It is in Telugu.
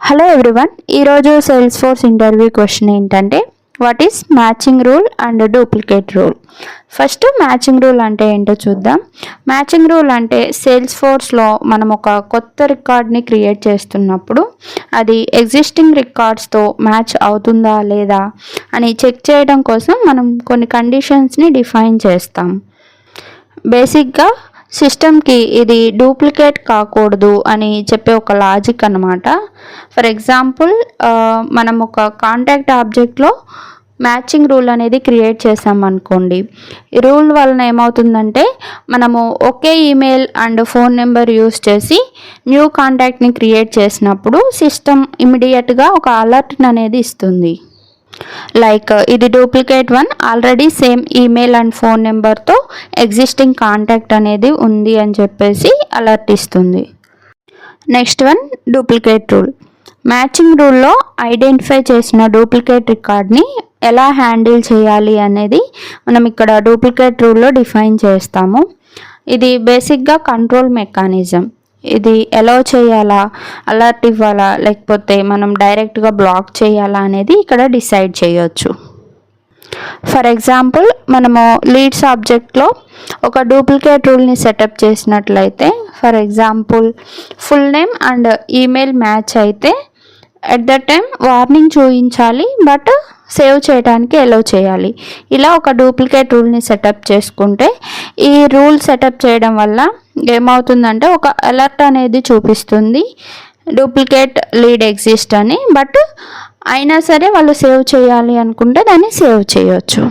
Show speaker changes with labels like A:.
A: హలో ఎవ్రీవన్, ఈరోజు సేల్స్ ఫోర్స్ ఇంటర్వ్యూ క్వశ్చన్ ఏంటంటే what is matching rule and duplicate rule. First matching rule అంటే ఏంటో చూద్దాం. మ్యాచింగ్ రూల్ అంటే సేల్స్ ఫోర్స్లో మనం ఒక కొత్త రికార్డ్ని క్రియేట్ చేస్తున్నప్పుడు అది ఎగ్జిస్టింగ్ రికార్డ్స్తో మ్యాచ్ అవుతుందా లేదా అని చెక్ చేయడం కోసం మనం కొన్ని కండిషన్స్ని డిఫైన్ చేస్తాం. బేసిక్గా సిస్టమ్కి ఇది డూప్లికేట్ కాకూడదు అని చెప్పే ఒక లాజిక్ అన్నమాట. ఫర్ ఎగ్జాంపుల్, మనం ఒక కాంటాక్ట్ ఆబ్జెక్ట్లో మ్యాచింగ్ రూల్ అనేది క్రియేట్ చేసామనుకోండి. ఈ రూల్ వలన ఏమవుతుందంటే మనము ఒకే email and phone number use చేసి న్యూ కాంటాక్ట్ని క్రియేట్ చేసినప్పుడు సిస్టమ్ ఇమీడియట్గా ఒక అలర్ట్ని అనేది ఇస్తుంది. లైక్ ఇది duplicate one, already same email and phone నెంబర్తో ఎగ్జిస్టింగ్ కాంటాక్ట్ అనేది ఉంది అని చెప్పేసి అలర్ట్ ఇస్తుంది. Next one duplicate rule. Matching రూల్లో ఐడెంటిఫై చేసిన డూప్లికేట్ రికార్డ్ని ఎలా హ్యాండిల్ చేయాలి అనేది మనం ఇక్కడ డూప్లికేట్ రూల్లో డిఫైన్ చేస్తాము. ఇది బేసిక్గా కంట్రోల్ మెకానిజం. ఇది ఎలా చేయాలా, అలర్ట్ ఇవ్వాలా లేకపోతే మనం డైరెక్ట్గా బ్లాక్ చేయాలా అనేది ఇక్కడ డిసైడ్ చేయొచ్చు. ఫర్ ఎగ్జాంపుల్, మనము లీడ్స్ ఆబ్జెక్ట్లో ఒక డూప్లికేట్ రూల్ని సెటప్ చేసినట్లయితే, for example full name and email match అయితే ఎట్ ద టైం వార్నింగ్ చూపించాలి, బట్ సేవ్ చేయడానికి ఎలో చేయాలి. ఇలా ఒక డూప్లికేట్ రూల్ని సెటప్ చేసుకుంటే ఈ రూల్ సెటప్ చేయడం వల్ల ఏమవుతుందంటే ఒక అలర్ట్ అనేది చూపిస్తుంది డూప్లికేట్ లీడ్ ఎగ్జిస్ట్ అని. బట్ అయినా సరే వాళ్ళు సేవ్ చేయాలి అనుకుంటే దాన్ని సేవ్ చేయొచ్చు.